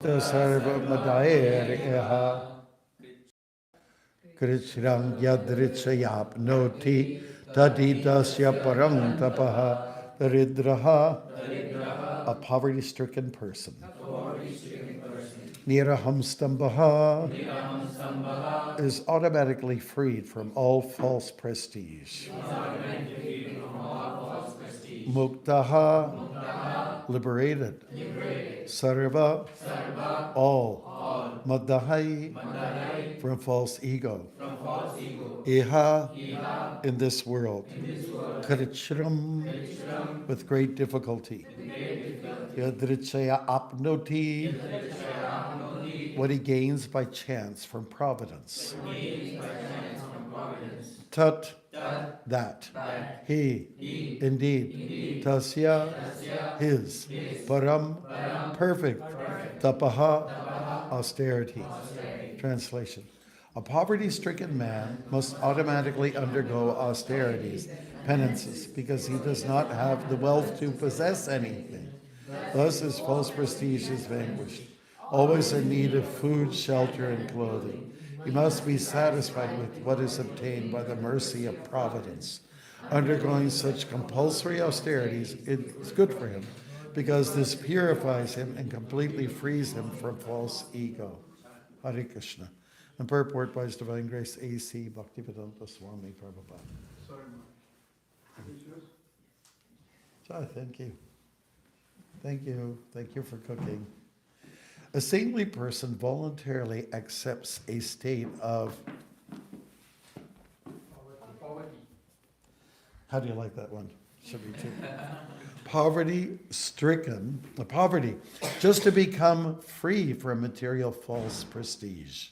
sarva madayer eha krichrang yadrichayapnoti tadidasya parang tapaha daridraha, a poverty-stricken person. Nirahamstambaha is automatically freed from all false prestige. Muktaha, liberated. Sarva, all. Madahai, from false ego. Iha, in this world. Karichram, with great difficulty. Yadrichaya apnoti, what he gains by chance from providence. Tat, that. He, indeed. Tasya, his. Param, perfect. Tapaha, austerity. Translation. A poverty-stricken man must automatically undergo austerities, penances, because he does not have the wealth to possess anything. Thus his false prestige is vanquished. Always in need of food, shelter, and clothing. He must be satisfied with what is obtained by the mercy of providence. Undergoing such compulsory austerities is good for him, because this purifies him and completely frees him from false ego. Hare Krishna. And purport by His Divine Grace A.C. Bhaktivedanta Swami Prabhupada. Sorry, So, thank you. Thank you. Thank you for cooking. A saintly person voluntarily accepts a state of poverty. How do you like that one? Should be too. Poverty-stricken, poverty, just to become free from material false prestige.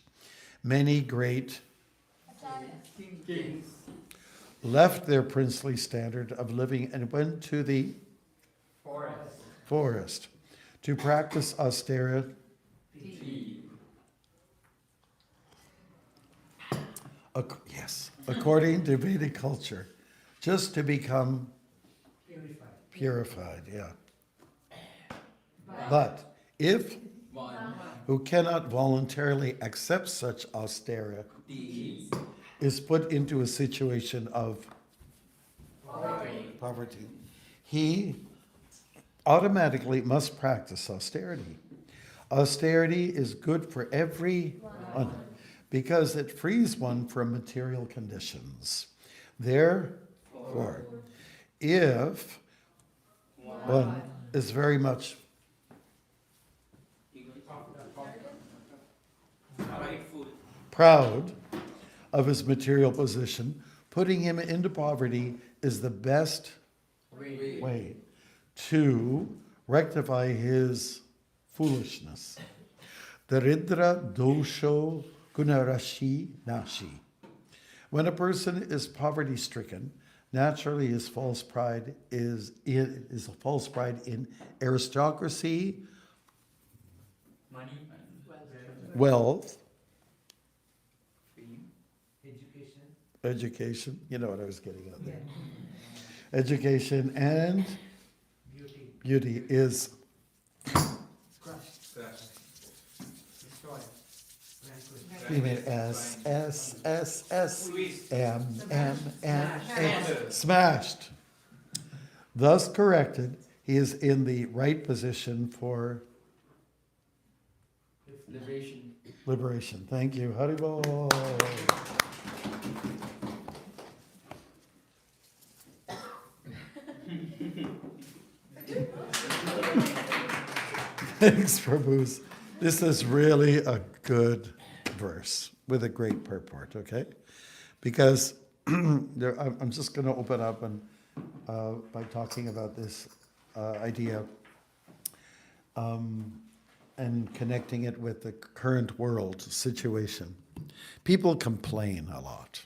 Many great Kings. left their princely standard of living and went to the forest to practice austerity. Yes, according to Vedic culture, just to become purified, yeah. But if who cannot voluntarily accept such austerity is put into a situation of poverty, he automatically must practice austerity. Austerity is good for everyone because it frees one from material conditions. Therefore, if one is very much proud of his material position, putting him into poverty is the best way to rectify his foolishness. Daridra dosho gunarashi nashi. When a person is poverty-stricken, naturally his false pride is a false pride in aristocracy, Money. wealth, Education. you know what I was getting at there. Education and beauty is you mean S, S, S, S, M, M, M, M, smashed. Thus corrected, he is in the right position for liberation. Thank you. Haribol. Thanks, Prabhus. This is really a good verse with a great purport, okay? Because I'm just going to open up and by talking about this idea and connecting it with the current world situation. People complain a lot.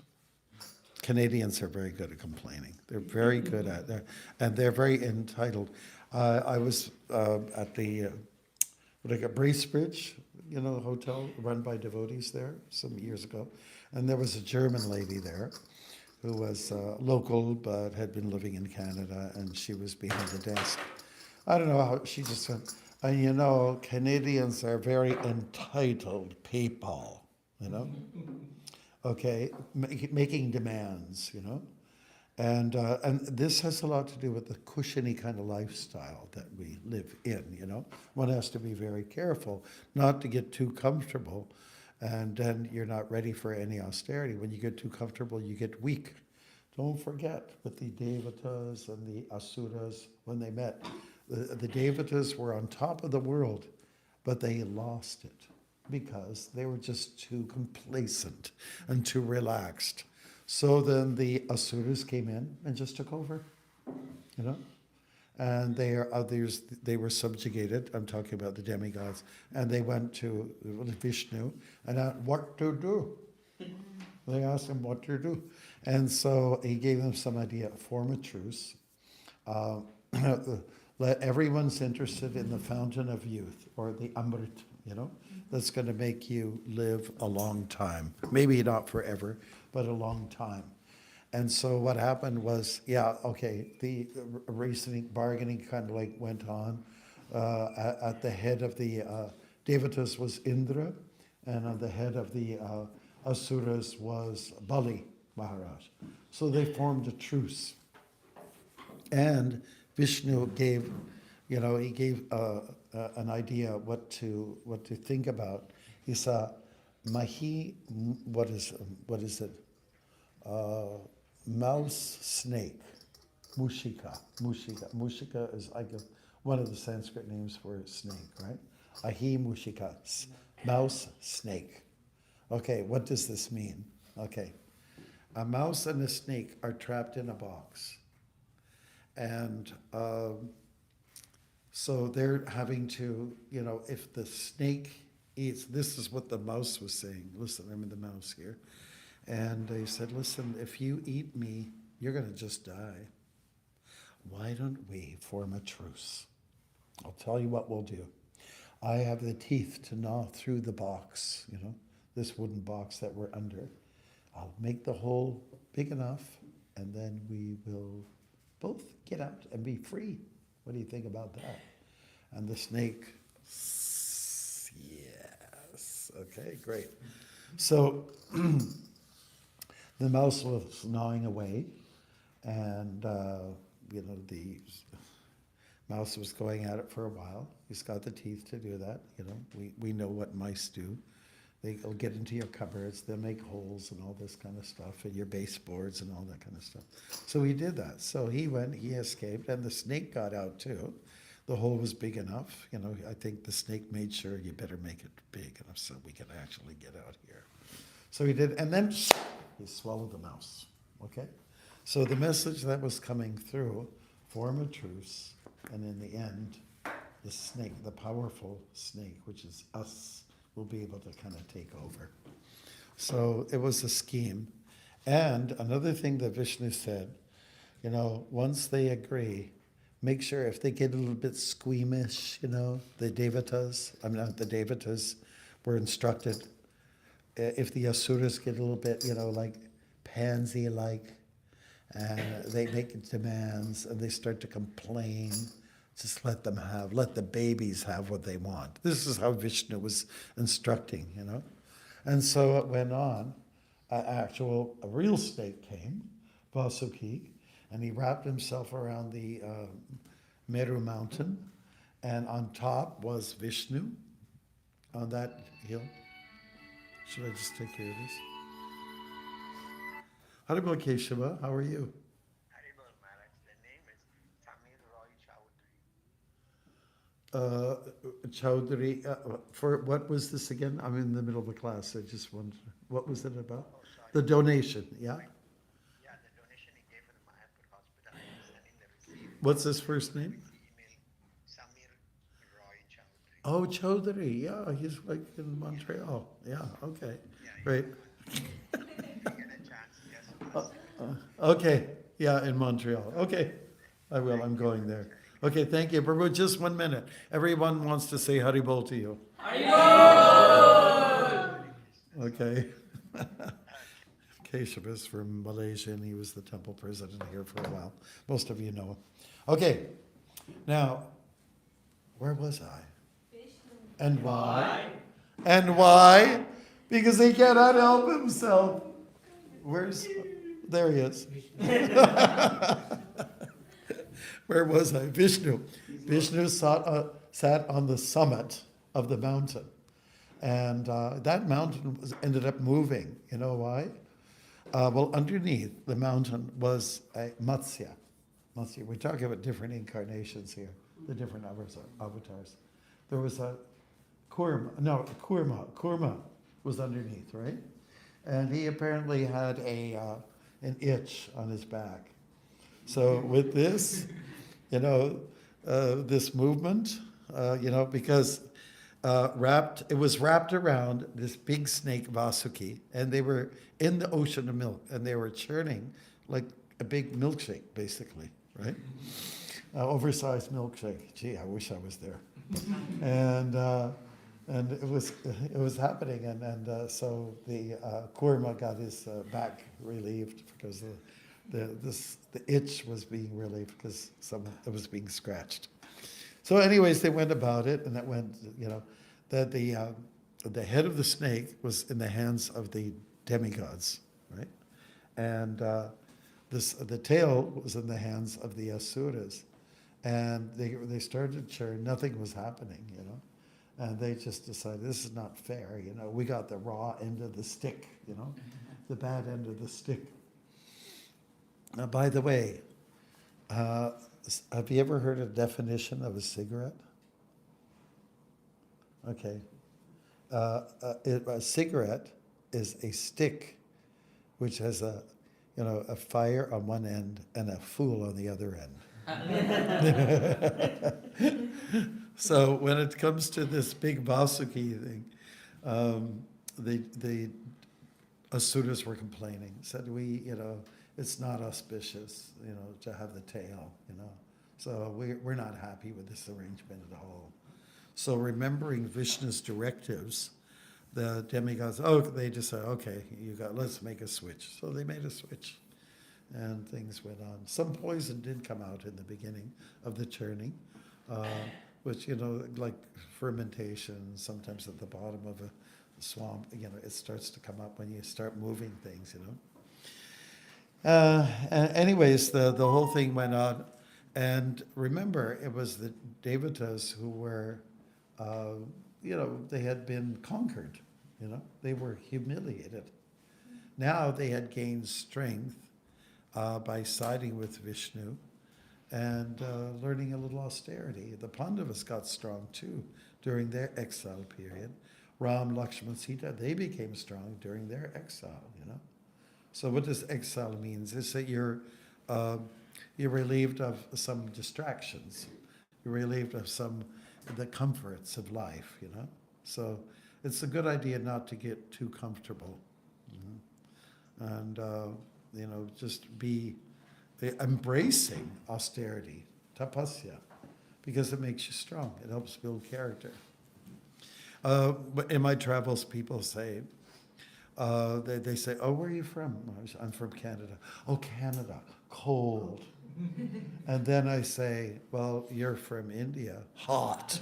Canadians are very good at complaining. They're very good at that, and they're very entitled. I was at the Bracebridge, you know, the hotel run by devotees there some years ago, and there was a German lady there who was local but had been living in Canada, and she was behind the desk. I don't know how she just went, And you know, Canadians are very entitled people, you know? Okay, making demands, you know? And this has a lot to do with the cushiony kind of lifestyle that we live in, you know? One has to be very careful not to get too comfortable, and then you're not ready for any austerity. When you get too comfortable, you get weak. Don't forget with the Devatas and the Asuras, when they met, the Devatas were on top of the world, but they lost it because they were just too complacent and too relaxed. So then the Asuras came in and just took over, you know? And they are others, they were subjugated. I'm talking about the demigods. And they went to Vishnu and asked what to do. They asked him what to do. And so he gave them some idea, form a truce. Let everyone's interested in the fountain of youth, or the Amrit, you know, that's going to make you live a long time. Maybe not forever, but a long time. And so what happened was, yeah, okay, the reasoning, bargaining kind of like went on. At the head of the Devatas was Indra, and on the head of the Asuras was Bali Maharaj. So they formed a truce. And Vishnu gave, you know, he gave an idea what to think about. He saw Mahi, what is it? Mouse, snake, Mushika. Mushika is like one of the Sanskrit names for snake, right? Ahi Mushika, mouse, snake. Okay, what does this mean? Okay, a mouse and a snake are trapped in a box. And so they're having to, you know, if the snake eats, this is what the mouse was saying. Listen, I'm in the mouse here. And he said, listen, if you eat me, you're going to just die. Why don't we form a truce? I'll tell you what we'll do. I have the teeth to gnaw through the box, you know, this wooden box that we're under. I'll make the hole big enough, and then we will both get out and be free. What do you think about that? And the snake, yes. Okay, great. So the mouse was gnawing away, and you know, the mouse was going at it for a while. He's got the teeth to do that. You know, we know what mice do. They'll get into your cupboards, they'll make holes and all this kind of stuff, and your baseboards and all that kind of stuff. So he did that. So he went, he escaped, and the snake got out too. The hole was big enough. You know, I think the snake made sure you better make it big enough so we can actually get out here. So he did, and then he swallowed the mouse, okay? So the message that was coming through, form a truce, and in the end, the snake, the powerful snake, which is us, will be able to kind of take over. So it was a scheme. And another thing that Vishnu said, you know, once they agree, make sure if they get a little bit squeamish, you know, the Devatas, I mean, not the Devatas, were instructed, if the Asuras get a little bit, you know, like pansy-like, and they make demands and they start to complain, just let them have, let the babies have what they want. This is how Vishnu was instructing, you know. And so it went on. A real snake came, Vasuki, and he wrapped himself around the Meru mountain, and on top was Vishnu on that hill. Should I just take care of this? Haribol Keshava, how are you? Haribol Maharaj, the name is Samir Roy Chowdhury. Chowdhury, for what was this again? I'm in the middle of a class. I just wondered, what was it about? Oh, sorry. The donation, yeah? Yeah, the donation he gave for the Mayapur hospital. I am sending the receipt. What's his first name? Email Samir Roy Chowdhury. Oh, Chowdhury, yeah, he's like in Montreal. Yeah, okay, Yeah, great. if you get a chance, yes. Okay, yeah, in Montreal. Okay, I will, I'm going there. Okay, thank you. Prabhu, just 1 minute. Everyone wants to say Haribol to you. Haribol! Okay. Keshav is from Malaysia, and he was the temple president here for a while. Most of you know him. Okay, now, where was I? And why? And why? Because he cannot help himself. There he is. Where was I? Vishnu. Vishnu sat on the summit of the mountain. And that mountain ended up moving. You know why? Well, underneath the mountain was a Matsya. Matsya. We're talking about different incarnations here, the different avatars. There was a Kurma was underneath, right? And he apparently had an itch on his back. So with this, this movement, because it was wrapped around this big snake Vasuki, and they were in the ocean of milk, and they were churning like a big milkshake, basically, right? Oversized milkshake. Gee, I wish I was there. And it was happening, and so the Kurma got his back relieved because the itch was being relieved because it was being scratched. So, anyways, they went about it, and that went, that the head of the snake was in the hands of the demigods, right, and the tail was in the hands of the asuras, and they started to churn. Nothing was happening, And they just decided, this is not fair, We got the raw end of the stick, the bad end of the stick. Now, by the way, have you ever heard a definition of a cigarette? Okay. A cigarette is a stick which has a fire on one end and a fool on the other end. So when it comes to this big Vasuki thing, the Asuras were complaining, said it's not auspicious, to have the tail, So we're not happy with this arrangement at all. So remembering Vishnu's directives, the demigods, they just said, okay, let's make a switch. So they made a switch, and things went on. Some poison did come out in the beginning of the churning, which, like fermentation, sometimes at the bottom of a swamp, it starts to come up when you start moving things, Anyways, the whole thing went on. And remember, it was the Devatas who were, they had been conquered, They were humiliated. Now they had gained strength by siding with Vishnu and learning a little austerity. The Pandavas got strong too during their exile period. Ram, Lakshman, Sita, they became strong during their exile, So what does exile mean? It's that you're relieved of some distractions. You're relieved of the comforts of life, So it's a good idea not to get too comfortable. And, just be embracing austerity, tapasya, because it makes you strong. It helps build character. But in my travels, people say, they say, where are you from? I'm from Canada. Oh, Canada, cold. And then I say, well, you're from India, hot.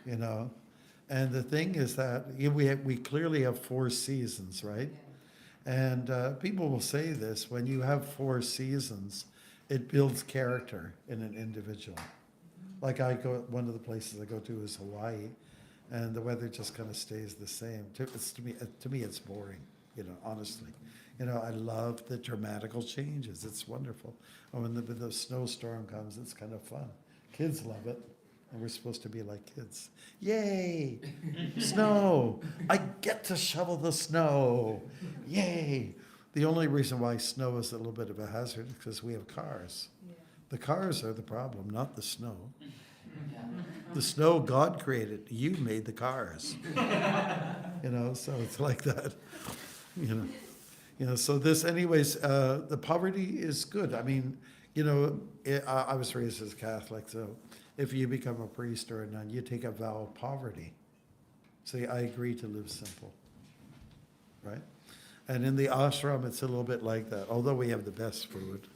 And the thing is that we clearly have 4 seasons, right? And people will say this, when you have 4 seasons, it builds character in an individual. Like one of the places I go to is Hawaii, and the weather just kind of stays the same. To me, it's boring, honestly. I love the dramatical changes. It's wonderful. And when the snowstorm comes, it's kind of fun. Kids love it, and we're supposed to be like kids. Yay! Snow! I get to shovel the snow! Yay! The only reason why snow is a little bit of a hazard is because we have cars. Yeah. The cars are the problem, not the snow. The snow God created. You made the cars. So it's like that. So this, anyways, the poverty is good. I mean, I was raised as a Catholic, so if you become a priest or a nun, you take a vow of poverty. Say, I agree to live simple, right? And in the ashram, it's a little bit like that. Although we have the best food,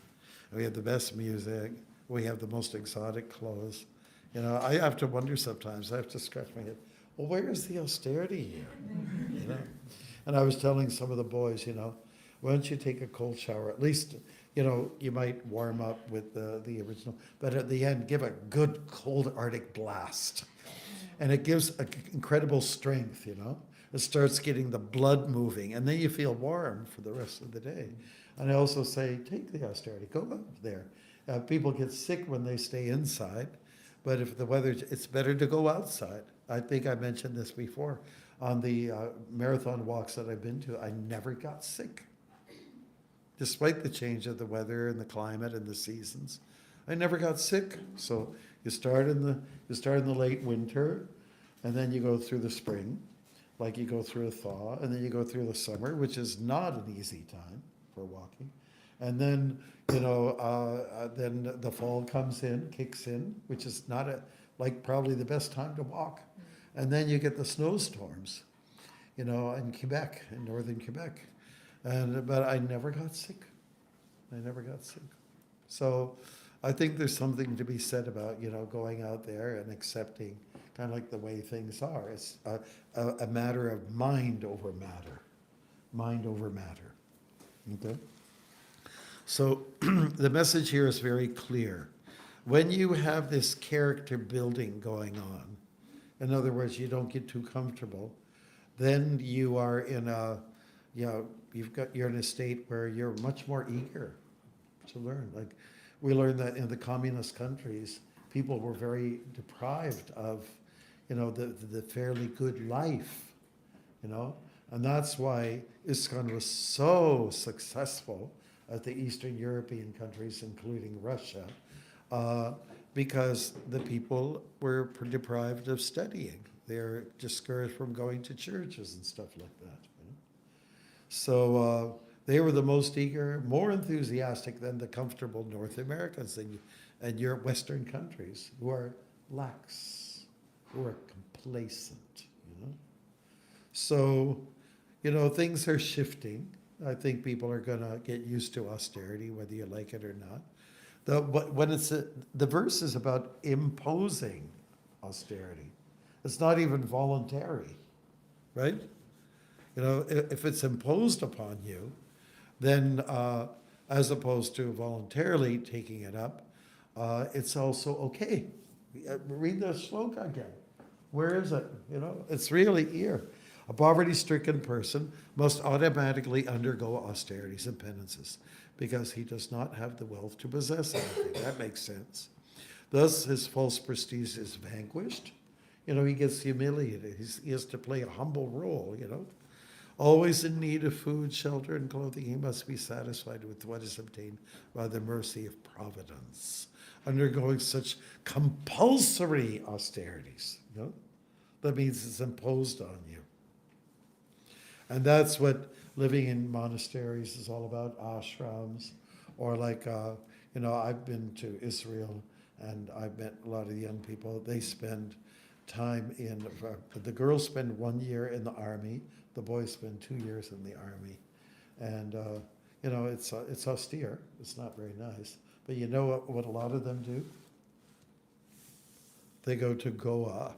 we have the best music, we have the most exotic clothes, You know, I have to wonder sometimes. I have to scratch my head. Well, where is the austerity here? You know? And I was telling some of the boys, you know, why don't you take a cold shower? At least, you know, you might warm up with the original, but at the end, give a good cold Arctic blast. And it gives incredible strength, you know. It starts getting the blood moving, and then you feel warm for the rest of the day. And I also say, take the austerity, go up there. People get sick when they stay inside, but if the weather, it's better to go outside. I think I mentioned this before. On the marathon walks that I've been to, I never got sick. Despite the change of the weather and the climate and the seasons, I never got sick. So you start in the late winter, and then you go through the spring, like you go through a thaw, and then you go through the summer, which is not an easy time for walking. And then, you know, then the fall comes in, kicks in, which is not like probably the best time to walk. And then you get the snowstorms, you know, in Quebec, in northern Quebec. But I never got sick. I never got sick. So I think there's something to be said about, you know, going out there and accepting kind of like the way things are. It's a matter of mind over matter. Mind over matter. Okay? So the message here is very clear. When you have this character building going on, in other words, you don't get too comfortable, then you are in a, you know, you're in a state where you're much more eager to learn. Like we learned that in the communist countries, people were very deprived of, you know, the fairly good life, you know, and that's why ISKCON was so successful at the Eastern European countries, including Russia, because the people were deprived of studying. They're discouraged from going to churches and stuff like that. You know? So they were the most eager, more enthusiastic than the comfortable North Americans and your Western countries who are lax, who are complacent. You know? So, you know, things are shifting. I think people are going to get used to austerity, whether you like it or not. But when the verse is about imposing austerity. It's not even voluntary, right? You know, if it's imposed upon you, then as opposed to voluntarily taking it up, it's also okay. Read the shloka again. Where is it? You know, it's really here. A poverty-stricken person must automatically undergo austerities and penances because he does not have the wealth to possess anything. That makes sense. Thus, his false prestige is vanquished. You know, he gets humiliated. He has to play a humble role, you know. Always in need of food, shelter, and clothing, he must be satisfied with what is obtained by the mercy of providence, undergoing such compulsory austerities, you know. That means it's imposed on you. And that's what living in monasteries is all about, ashrams, or like, you know, I've been to Israel and I've met a lot of young people. They spend time in, the girls spend 1 year in the army, the boys spend 2 years in the army. And, you know, it's austere, it's not very nice. But you know what a lot of them do? They go to Goa.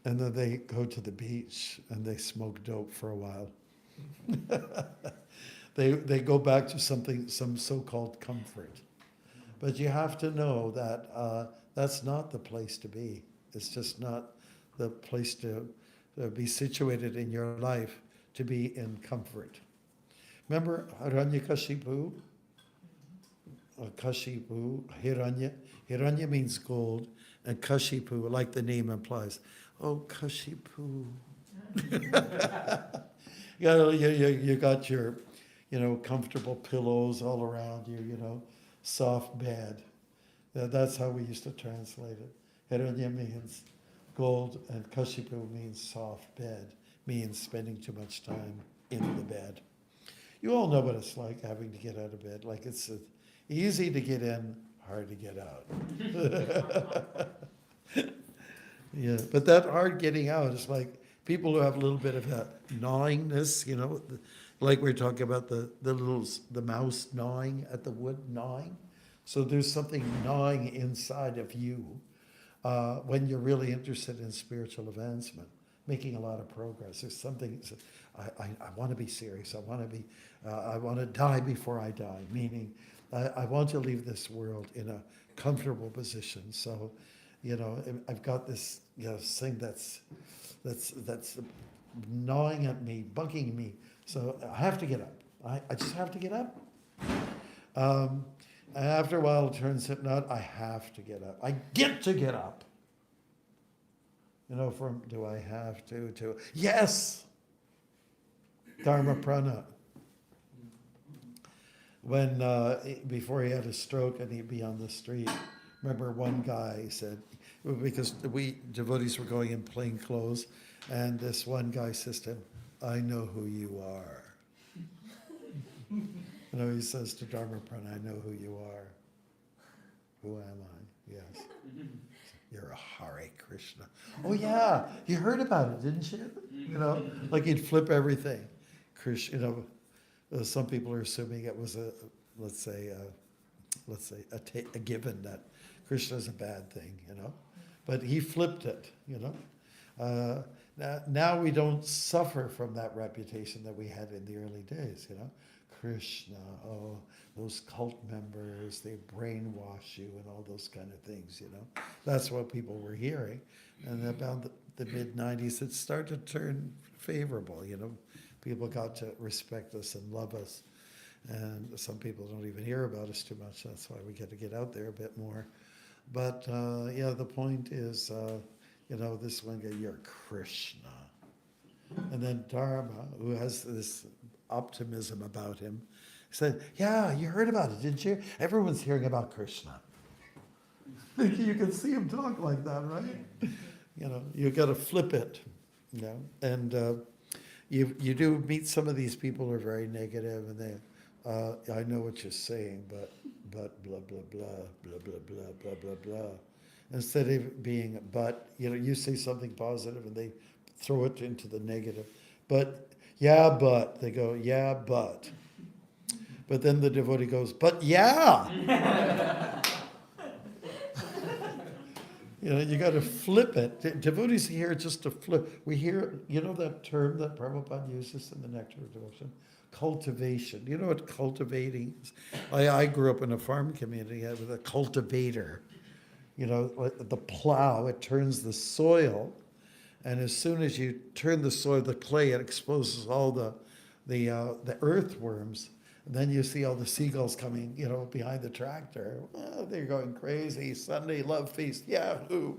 And then they go to the beach and they smoke dope for a while. They go back to some so-called comfort. But you have to know that that's not the place to be. It's just not the place to be situated in your life to be in comfort. Remember Hiranyakashipu? Kashipu, Hiranya. Hiranya means gold, and Kashipu, like the name implies, oh, Kashipu. You got your, you know, comfortable pillows all around you, you know, soft bed. That's how we used to translate it. Hiranya means gold, and Kashipu means soft bed, means spending too much time in the bed. You all know what it's like having to get out of bed. Like it's easy to get in, hard to get out. Yeah, but that hard getting out is like people who have a little bit of a gnawingness, you know, like we're talking about the mouse gnawing at the wood gnawing. So there's something gnawing inside of you when you're really interested in spiritual advancement, making a lot of progress. There's something. I want to be serious. I want to be. I want to die before I die. Meaning, I want to leave this world in a comfortable position. So, I've got this thing that's gnawing at me, bugging me. So I have to get up. I just have to get up. And after a while, it turns out not. I have to get up. I get to get up. From do I have to yes. Dharma prana. When before he had a stroke and he'd be on the street, remember one guy said, because we devotees were going in plain clothes, and this one guy says to him, "I know who you are." He says to Dharma prana, "I know who you are." Who am I? Yes. You're a Hare Krishna. Oh yeah, you heard about it, didn't you? Like he'd flip everything. Krishna, some people are assuming it was let's say a given that Krishna is a bad thing, but he flipped it, Now we don't suffer from that reputation that we had in the early days, Krishna, oh, those cult members, they brainwash you and all those kind of things, That's what people were hearing. And about the mid-90s, it started to turn favorable, People got to respect us and love us. And some people don't even hear about us too much. That's why we get to get out there a bit more. But, the point is, this one guy, you're Krishna. And then Dharma, who has this optimism about him, said, yeah, you heard about it, didn't you? Everyone's hearing about Krishna. You can see him talk like that, right? You got to flip it, And you do meet some of these people who are very negative, and they, I know what you're saying, but blah, blah, blah, blah, blah, blah, blah, blah, blah. Instead of being, but, you say something positive and they throw it into the negative. But, yeah, but. They go, yeah, but. But then the devotee goes, but yeah. You got to flip it. Devotees hear just to flip. We hear, that term that Prabhupada uses in the Nectar of Devotion? Cultivation. You know what cultivating is? I grew up in a farm community with a cultivator. The plow, it turns the soil, and as soon as you turn the soil, the clay, it exposes all the earthworms. And then you see all the seagulls coming, behind the tractor. Well, they're going crazy. Sunday love feast, yahoo!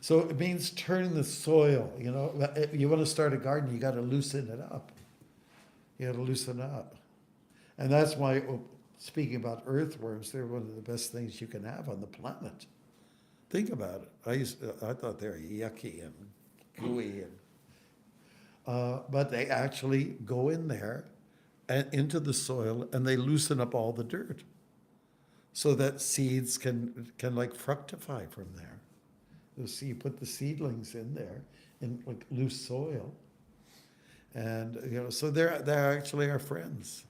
So it means turning the soil. You want to start a garden, you got to loosen it up. You got to loosen it up, and that's why. Speaking about earthworms, they're one of the best things you can have on the planet. Think about it. I thought they were yucky and gooey, but they actually go in there and into the soil, and they loosen up all the dirt, so that seeds can like fructify from there. You put the seedlings in there in like loose soil, and so they're actually our friends.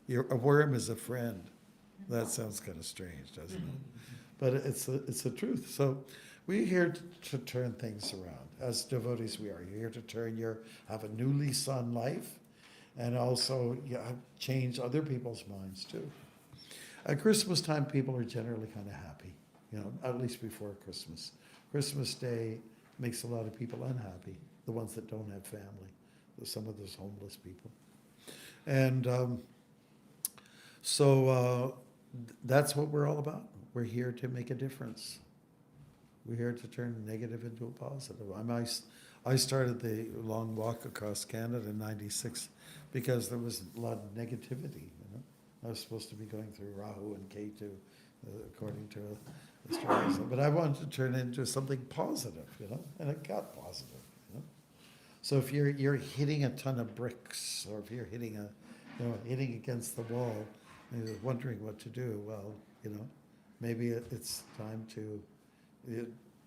A worm is a friend. That sounds kind of strange, doesn't it? But it's the truth. So we're here to turn things around. As devotees, we are. You're here to have a new lease on life, and also change other people's minds too. At Christmas time, people are generally kind of happy, at least before Christmas. Christmas Day makes a lot of people unhappy, the ones that don't have family, some of those homeless people. And so that's what we're all about. We're here to make a difference. We're here to turn negative into a positive. I started the long walk across Canada in '96 because there was a lot of negativity. I was supposed to be going through Rahu and Ketu, according to astrology. But I wanted to turn it into something positive, and it got positive. So if you're hitting a ton of bricks, or if you're hitting hitting against the wall, and you're wondering what to do, well, maybe it's time to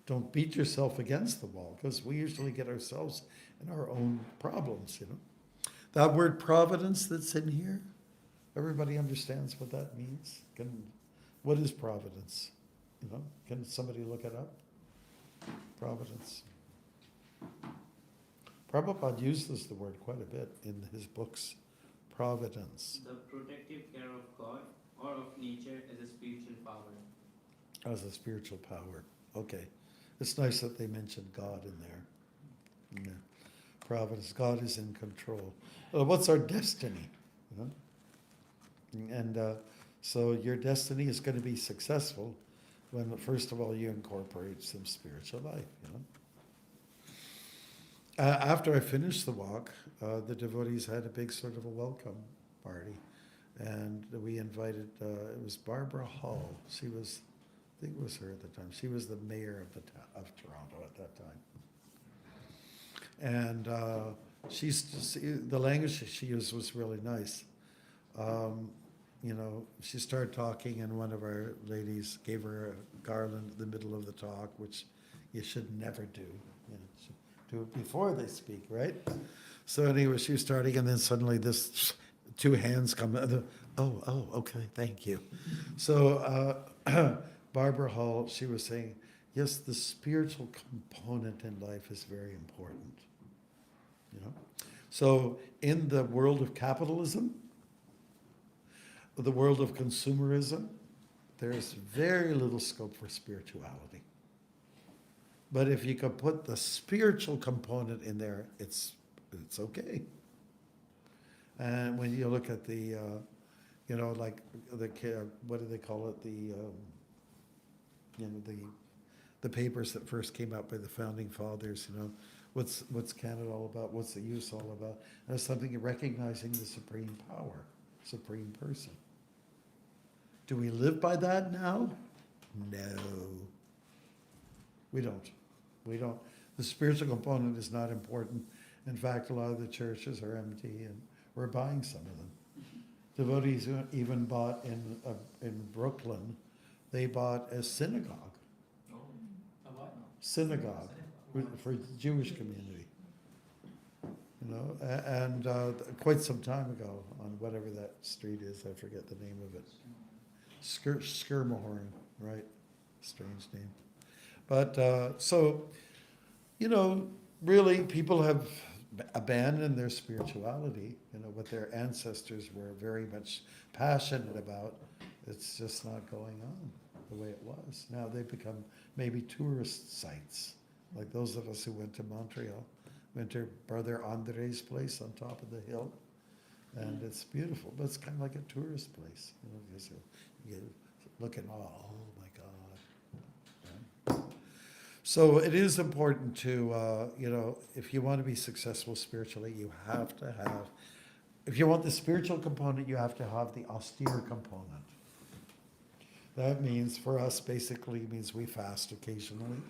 don't beat yourself against the wall, because we usually get ourselves in our own problems. That word providence that's in here, Everybody understands what that means? What is providence? You know, can somebody look it up? Providence. Prabhupada uses the word quite a bit in his books. Providence. The protective care of God or of nature as a spiritual power. As a spiritual power. Okay. It's nice that they mentioned God in there. Yeah. Providence. God is in control. What's our destiny? You know? And so your destiny is going to be successful when, first of all, you incorporate some spiritual life. You know. After I finished the walk, the devotees had a big sort of a welcome party, and we invited. It was Barbara Hall. She was, I think it was her at the time. She was the mayor of Toronto at that time, and the language she used was really nice. You know, she started talking, and one of our ladies gave her a garland in the middle of the talk, which you should never do. You know, do it before they speak, right? So anyway, she was starting, and then suddenly this two hands come. Oh, okay, thank you. So Barbara Hall, she was saying, yes, the spiritual component in life is very important. You know, so in the world of capitalism, the world of consumerism, there's very little scope for spirituality. But if you could put the spiritual component in there, it's okay. And when you look at the, you know, like what do they call it? You know, the papers that first came out by the founding fathers. You know, what's Canada all about? What's the use all about? And it's something recognizing the supreme power, supreme person. Do we live by that now? No. We don't. We don't. The spiritual component is not important. In fact, a lot of the churches are empty, and we're buying some of them. Devotees even bought in Brooklyn, they bought a synagogue. Oh, a what? Synagogue for the Jewish community. You know, and quite some time ago, on whatever that street is, I forget the name of it. Skirmahorn, right? Strange name. But so, you know, really people have abandoned their spirituality, you know, what their ancestors were very much passionate about. It's just not going on the way it was. Now they've become maybe tourist sites, like those of us who went to Montreal, went to Brother Andre's place on top of the hill, and it's beautiful, but it's kind of like a tourist place, you know, because you look at all, oh my God. Right? So it is important to, you know, if you want to be successful spiritually, you have to have, if you want the spiritual component, you have to have the austere component. That means, for us, basically means we fast occasionally,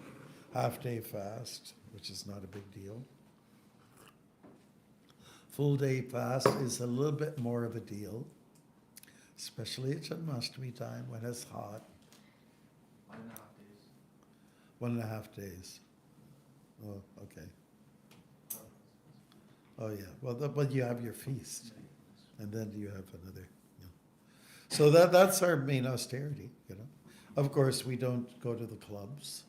half-day fast, which is not a big deal. Full-day fast is a little bit more of a deal, especially at Janmashtami time when it's hot. 1.5 days. 1.5 days. Oh, okay. Oh, yeah. Well, but you have your feast, and then you have another. You know. So that's our main austerity, you know. Of course, we don't go to the clubs.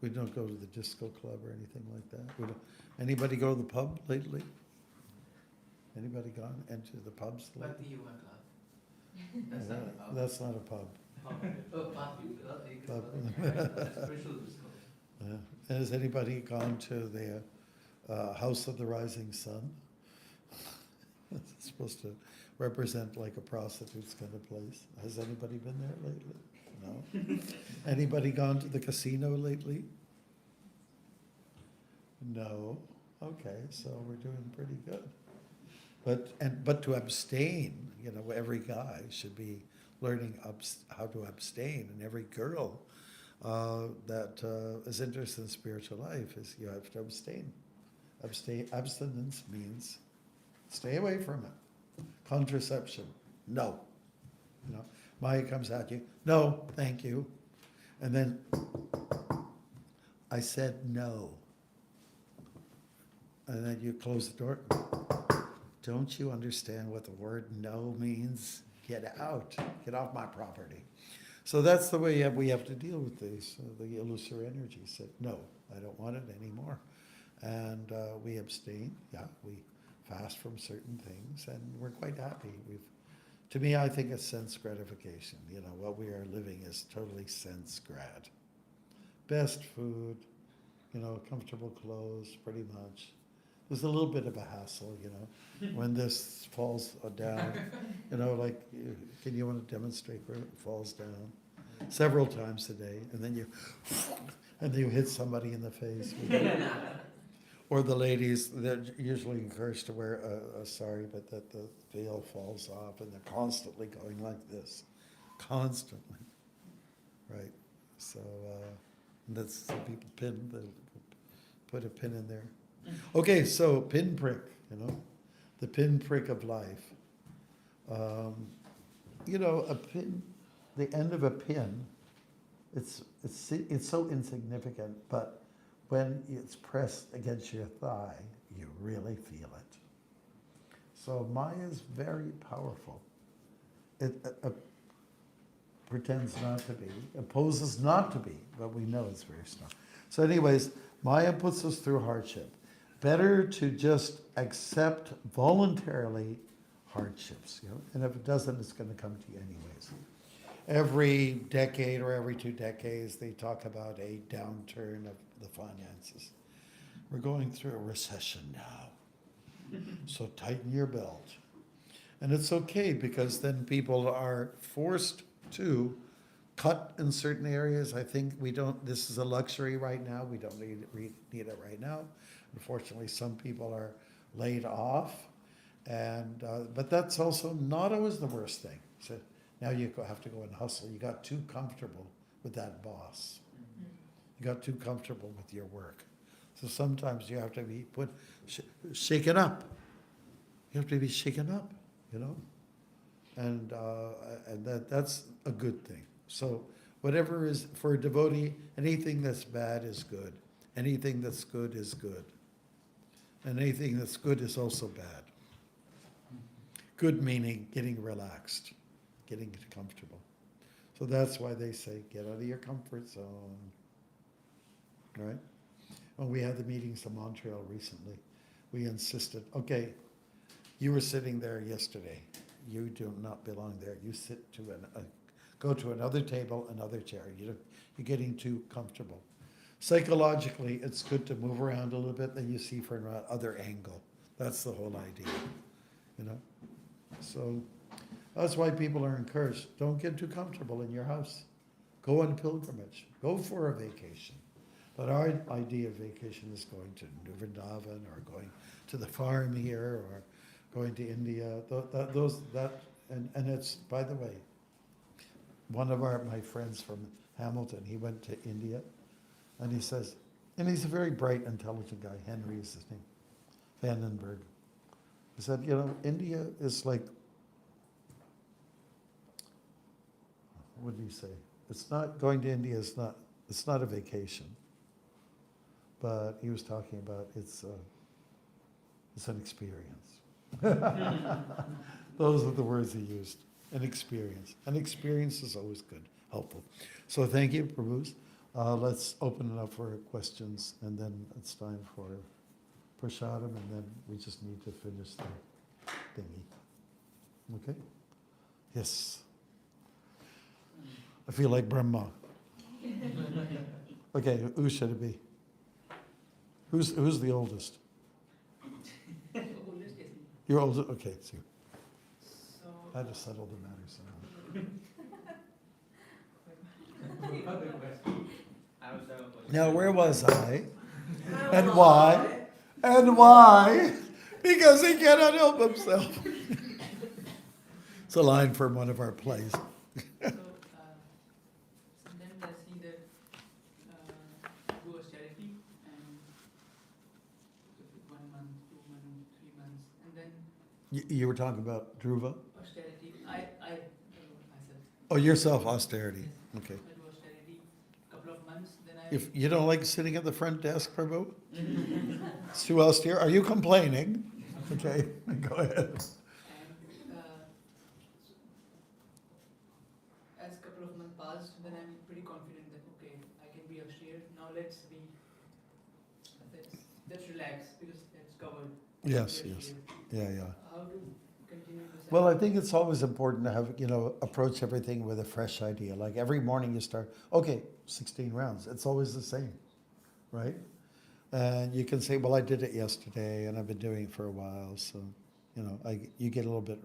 We don't go to the disco club or anything like that. We don't. Anybody go to the pub lately? Anybody gone into the pubs lately? But the yoga club. That's Yeah, not a pub. that's not a pub. Oh, pub. Pub. That's special disco. Yeah. And has anybody gone to the House of the Rising Sun? It's supposed to represent like a prostitute's kind of place. Has anybody been there lately? No. Anybody gone to the casino lately? No. Okay, so we're doing pretty good. But to abstain, you know, every guy should be learning how to abstain, and every girl that is interested in spiritual life is you have to abstain. Abstinence means stay away from it. Contraception, no. You know, Maya comes at you, no, thank you, and then I said no, and then you close the door. don't you understand what the word no means? Get out. Get off my property. So that's the way we have to deal with these, the illusory energies. That no, I don't want it anymore. And we abstain. Yeah, we fast from certain things, and we're quite happy. To me, I think it's sense gratification. You know, what we are living is totally sense grad. Best food, you know, comfortable clothes, pretty much. There's a little bit of a hassle, you know, when this falls down. You know, like, can you want to demonstrate where it falls down? Several times a day, and then you hit somebody in the face. Or the ladies, they're usually encouraged to wear a sari, but that the veil falls off, and they're constantly going like this. Constantly. Right? So, that's some people they put a pin in there. Okay, so pinprick, you know, the pinprick of life. You know, a pin, the end of a pin, it's so insignificant, but when it's pressed against your thigh, you really feel it. So Maya is very powerful. It pretends not to be, opposes not to be, but we know it's very strong. So anyways, Maya puts us through hardship. Better to just accept voluntarily hardships, you know, and if it doesn't, it's going to come to you anyways. Every decade or every 2 decades, they talk about a downturn of the finances. We're going through a recession now, so tighten your belt. And it's okay, because then people are forced to cut in certain areas. I think this is a luxury right now. We don't need it right now. Unfortunately, some people are laid off, and but that's also not always the worst thing. So now you have to go and hustle. You got too comfortable with that boss. You got too comfortable with your work. So sometimes you have to be shaken up. You have to be shaken up, you know, and that's a good thing. So whatever is for a devotee, anything that's bad is good. Anything that's good is good. And anything that's good is also bad. Good meaning getting relaxed, getting comfortable. So that's why they say, get out of your comfort zone. Right? When we had the meetings in Montreal recently, we insisted, okay, you were sitting there yesterday. You do not belong there. You sit to go to another table, another chair. You're getting too comfortable. Psychologically, it's good to move around a little bit, then you see from another angle. That's the whole idea, you know? So that's why people are encouraged. Don't get too comfortable in your house. Go on a pilgrimage. Go for a vacation. But our idea of vacation is going to Vrindavan or going to the farm here or going to India. And it's, by the way, one of my friends from Hamilton, he went to India, and he says, and he's a very bright, intelligent guy, Henry is his name, Vandenberg. He said, you know, India is like, what did he say? It's not, going to India is not, it's not a vacation. But he was talking about it's an experience. Those are the words he used, an experience. An experience is always good, helpful. So thank you, Prabhus. Let's open it up for questions, and then it's time for prasadam, and then we just need to finish the thingy. Okay? Yes. I feel like Brahma. Okay, who should it be? Who's the oldest? Oldest is me. You're oldest? Okay, so So, I had to settle the matter somehow. Other question. I was have a question. Now, where was I? And why? And why? Because he cannot help himself. It's a line from one of our plays. sometimes I see that do austerity and 1 month, 2 months, 3 months, and then You were talking about Dhruva? austerity. I myself. Oh, yourself, austerity. Okay. I do austerity couple of months, then I. If you don't like sitting at the front desk, Prabhu? It's too austere. Are you complaining? Okay, go ahead. And as a couple of months passed, then I'm pretty confident that okay, I can be austere. Now let's relax because it's covered. Yes, Be yes. austere. Yeah. How to continue this? Well, I think it's always important to have, approach everything with a fresh idea. Like every morning you start, okay, 16 rounds. It's always the same, right? And you can say, well, I did it yesterday and I've been doing it for a while. So, you get a little bit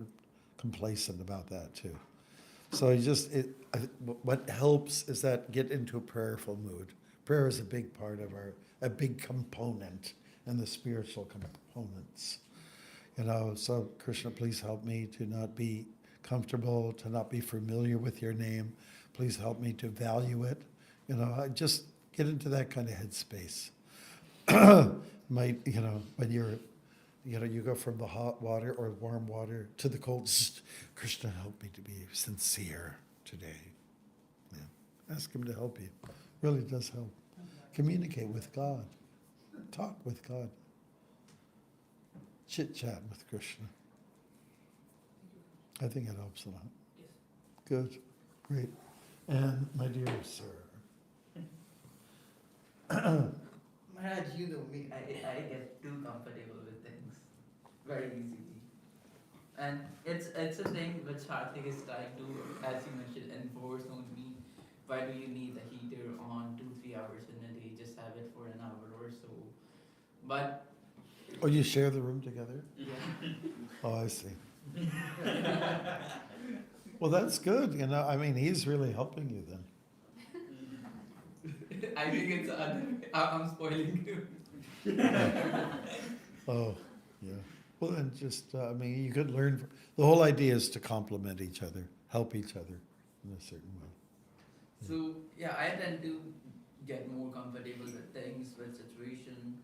complacent about that too. So what helps is that get into a prayerful mood. Prayer is a big part of a big component in the spiritual components. So Krishna, please help me to not be comfortable, to not be familiar with your name. Please help me to value it. I just get into that kind of headspace. When you go from the hot water or warm water to the cold, Krishna, help me to be sincere today. Yeah. Ask him to help you. Really does help. Communicate with God. Talk with God. Chit-chat with Krishna. I think it helps a lot. Yes. Good. Great. And my dear sir. Maharaj, you know me, I get too comfortable with things very easily. And it's a thing which Hardik is trying to, as you mentioned, enforce on me. Why do you need the heater on 2-3 hours in a day? Just have it for an hour or so. But Oh, you share the room together? yeah. Oh, I see. Well, that's good. He's really helping you then. I think it's other way. I'm spoiling you. Oh, yeah. Well, then you could learn. The whole idea is to complement each other, help each other in a certain way. So yeah, I tend to get more comfortable with things, with situation,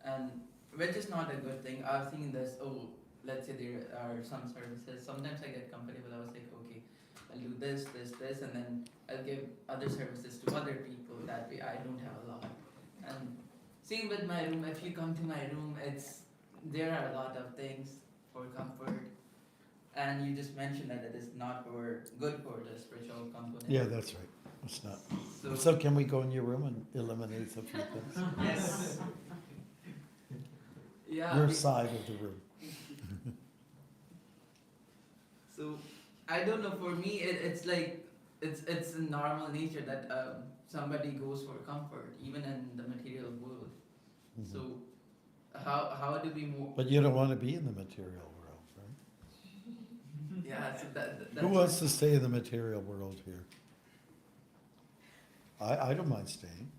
and which is not a good thing. I've seen this. Oh, let's say there are some services. Sometimes I get comfortable. I was like, okay, I'll do this, and then I'll give other services to other people. That way, I don't have a lot. And same with my room. If you come to my room, there are a lot of things for comfort. And you just mentioned that it is not good for the spiritual component. Yeah, that's right. It's not. So, So can we go in your room and eliminate a few things? yes. Yeah. Your side of the room. So I don't know. For me, it's like it's a normal nature that somebody goes for comfort, even in the material world. Mhm. So how do we move? But you don't want to be in the material world, right? Yeah. So that's Who wants to stay in the material world here? I don't mind staying.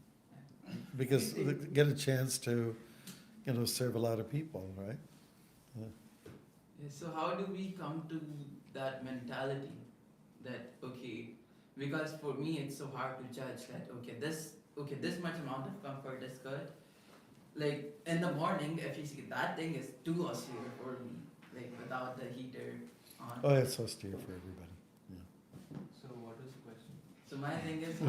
Because get a chance to, serve a lot of people, right? Yeah, so how do we come to that mentality that okay, because for me it's so hard to judge that this much amount of comfort is good. Like in the morning, if you see that thing is too austere for me, like without the heater on. Oh, it's austere for everybody. So what was the question? So my thing is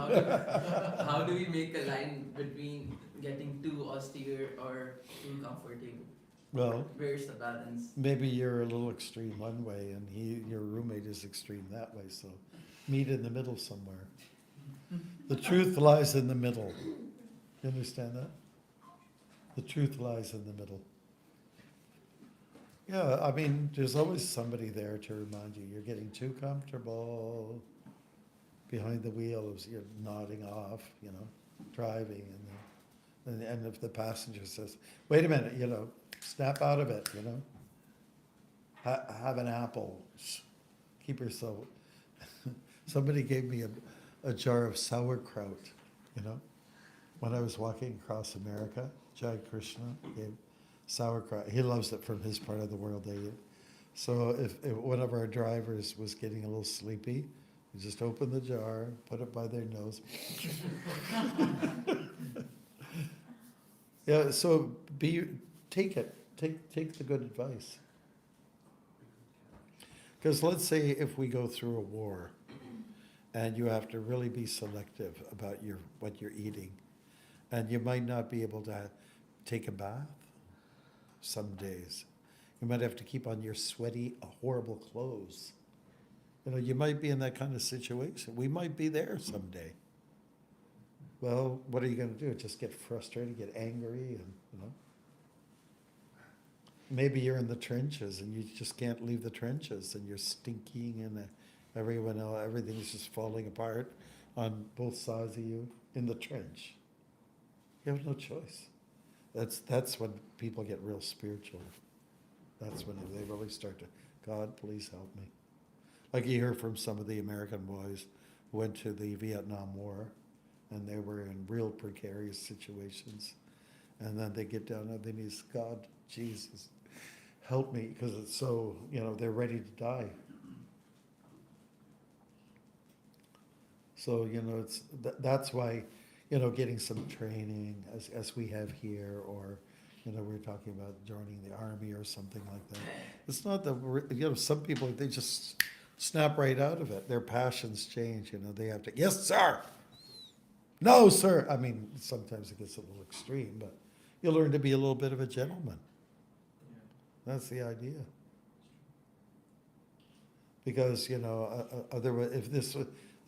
how do we make a line between getting too austere or too comfortable? Well, Where's the balance? maybe you're a little extreme one way and your roommate is extreme that way, so meet in the middle somewhere. The truth lies in the middle. You understand that? The truth lies in the middle. Yeah, there's always somebody there to remind you you're getting too comfortable behind the wheel as you're nodding off, driving, and if the passenger says, wait a minute, snap out of it, have an apple, keep yourself. Somebody gave me a jar of sauerkraut, when I was walking across America. Jai Krishna gave sauerkraut. He loves it from his part of the world. So if one of our drivers was getting a little sleepy, we just open the jar, put it by their nose. Yeah, so take the good advice. Because let's say if we go through a war and you have to really be selective about what you're eating, and you might not be able to take a bath some days. You might have to keep on your sweaty, horrible clothes. You know, you might be in that kind of situation. We might be there someday. Well, what are you going to do? Just get frustrated, get angry, and, you know? Maybe you're in the trenches and you just can't leave the trenches and you're stinking and everyone else, everything's just falling apart on both sides of you in the trench. You have no choice. That's when people get real spiritual. That's when they really start to, God, please help me. Like you hear from some of the American boys who went to the Vietnam War and they were in real precarious situations. And then they get down on their knees, God, Jesus, help me, because it's so, you know, they're ready to die. So, you know, that's why, you know, getting some training as we have here, or, you know, we're talking about joining the army or something like that. It's not the, you know, some people, they just snap right out of it. Their passions change, you know, they have to, yes, sir. No, sir. I mean, sometimes it gets a little extreme, but you learn to be a little bit of a gentleman. That's the idea. Because, you know, otherwise, if this,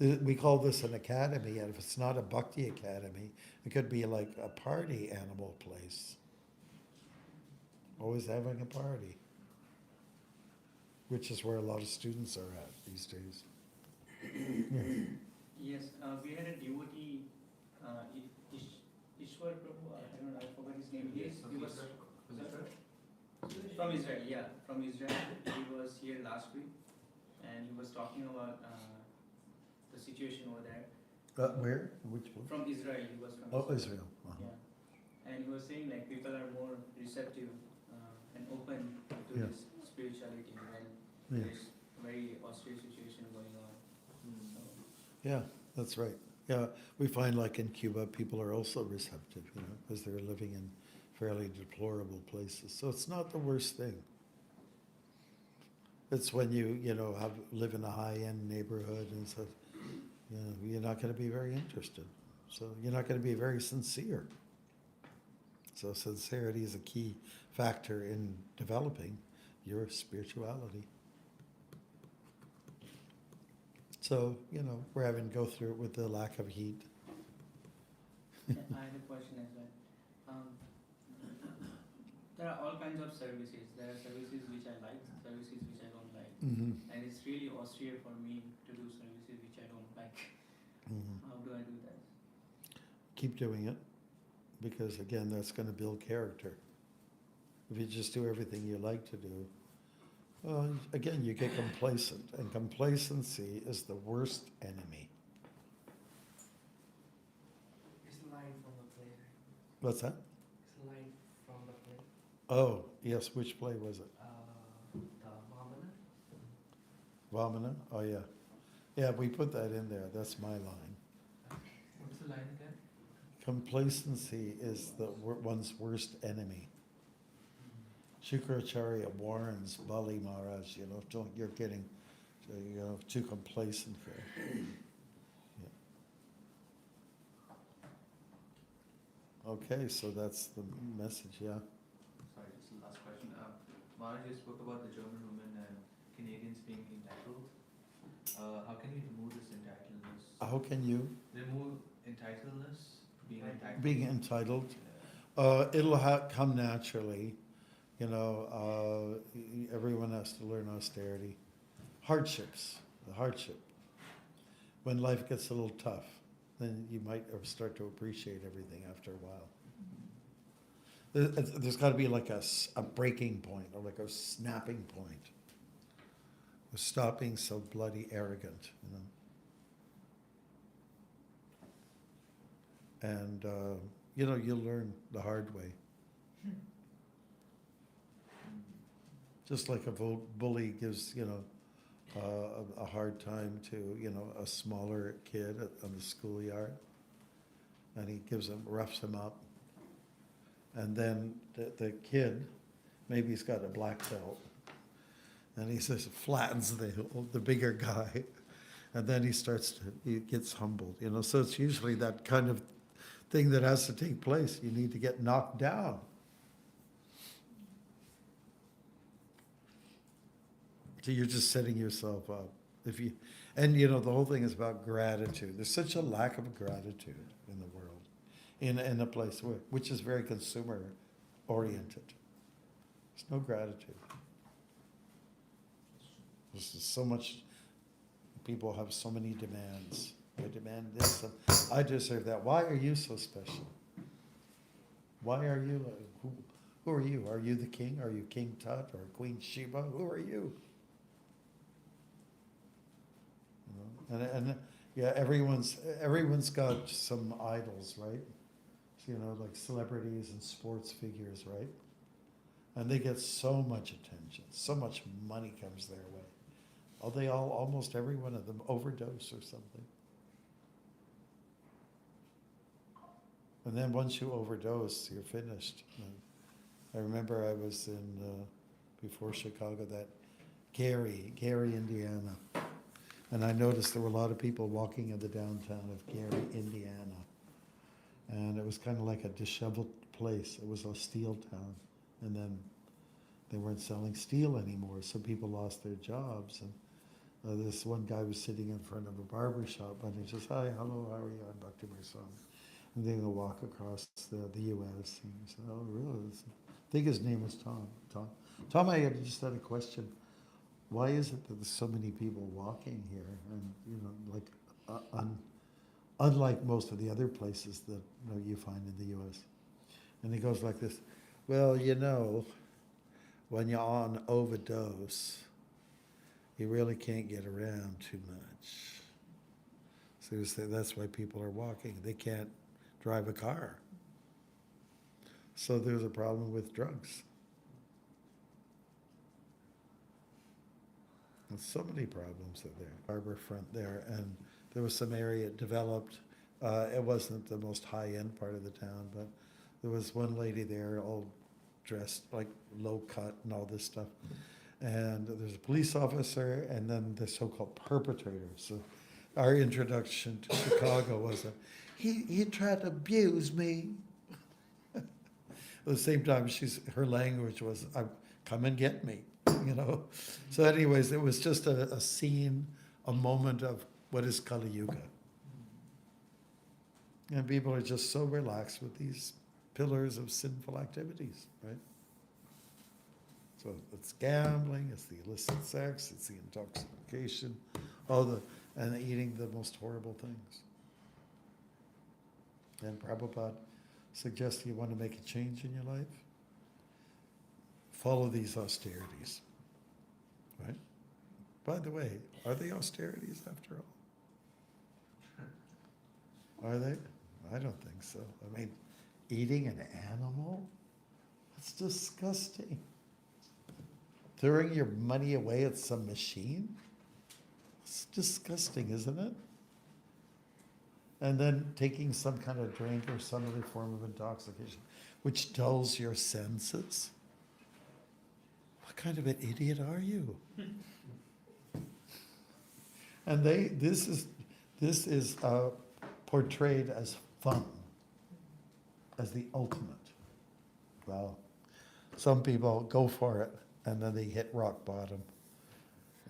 we call this an academy, and if it's not a bhakti academy, it could be like a party animal place. Always having a party. Which is where a lot of students are at these days. Yeah. Yes, we had a devotee, Ishwar Prabhu, I don't know, I forgot his name. He was from Israel, yeah, from Israel. He was here last week, and he was talking about the situation over there. Where? Which one? From Israel, he was from Israel. Uh-huh. Yeah, and he was saying like people are more receptive and open to Yeah. this spirituality when Yeah. there's a very austere situation going on. So, Yeah, that's right. Yeah, we find like in Cuba, people are also receptive, you know, because they're living in fairly deplorable places. So it's not the worst thing. It's when you know, live in a high-end neighborhood and so, you know, you're not going to be very interested. So you're not going to be very sincere. So sincerity is a key factor in developing your spirituality. So, you know, we're having to go through it with the lack of heat. yeah, I had a question as well. There are all kinds of services. There are services which I like, services which I don't like. Mm-hmm. And it's really austere for me to do services which I don't like. Mm-hmm. How do I do that? Keep doing it, because again, that's going to build character. If you just do everything you like to do, well, again, you get complacent, and complacency is the worst enemy. It's line from the play. What's that? It's line from the play. Oh, yes, which play was it? The Vamana. Vamana? Oh, yeah. Yeah, we put that in there. That's my line. What's the line again? Complacency is one's worst enemy. Shukracharya warns Bali Maharaj, you know, you're getting, you know, too complacent here. Yeah. Okay, so that's the message, yeah. Sorry, this is the last question. Maharaj, you spoke about the German women and Canadians being entitled. How can you remove this entitledness? How can you? Remove entitledness? Being entitled? Being entitled. It'll come naturally. You know, everyone has to learn austerity. Hardships, the hardship. When life gets a little tough, then you might start to appreciate everything after a while. There's got to be like a breaking point, or like a snapping point. Stop being so bloody arrogant, you know. And, you know, you'll learn the hard way. Just like a bully gives, you know, a hard time to, you know, a smaller kid on the schoolyard, and he roughs him up, and then the kid, maybe he's got a black belt, and he says flattens the bigger guy, and then he gets humbled, you know. So it's usually that kind of thing that has to take place. You need to get knocked down. So you're just setting yourself up. If you, and you know, the whole thing is about gratitude. There's such a lack of gratitude in the world, in a place which is very consumer oriented. There's no gratitude. There's so much, people have so many demands. I demand this, and I deserve that. Why are you so special? Why are you, who are you? Are you the king? Are you King Tut or Queen Sheba? Who are you? You know, and yeah, everyone's got some idols, right? You know, like celebrities and sports figures, right? And they get so much attention, so much money comes their way. Oh, they almost every one of them overdose or something. And then once you overdose, you're finished. And I remember I was in, before Chicago, that Gary, Indiana. And I noticed there were a lot of people walking in the downtown of Gary, Indiana. And it was kind of like a disheveled place. It was a steel town. And then they weren't selling steel anymore, so people lost their jobs. And this one guy was sitting in front of a barber shop, and he says, "Hi, hello, how are you? I'm BHAKTMARGA." And then they'll walk across the U.S. And he said, "Oh, really?" I think his name was Tom. Tom, I just had a question. Why is it that there's so many people walking here? And, you know, like, unlike most of the other places that you find in the U.S. And he goes like this, "Well, you know, when you're on overdose, you really can't get around too much. So that's why people are walking. They can't drive a car. So there's a problem with drugs." And so many problems are there. Harbor front there, and there was some area developed. It wasn't the most high-end part of the town, but there was one lady there all dressed like low cut and all this stuff. And there's a police officer and then the so-called perpetrator. So our introduction to Chicago was he tried to abuse me. At the same time, her language was, "Come and get me," you know. So anyways, it was just a scene, a moment of what is Kali Yuga. And people are just so relaxed with these pillars of sinful activities, right? So it's gambling, it's the illicit sex, it's the intoxication, and eating the most horrible things. And Prabhupada suggests you want to make a change in your life, follow these austerities, right? By the way, are they austerities after all? Are they? I don't think so. I mean, eating an animal? That's disgusting. Throwing your money away at some machine? It's disgusting, isn't it? And then taking some kind of drink or some other form of intoxication, which dulls your senses. What kind of an idiot are you? And this is portrayed as fun, as the ultimate. Well, some people go for it, and then they hit rock bottom,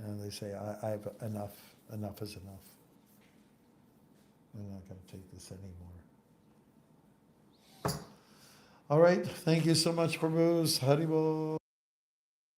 and they say, "I've enough. Enough is enough. I'm not going to take this anymore." All right. Thank you so much, Prabhus. Haribol.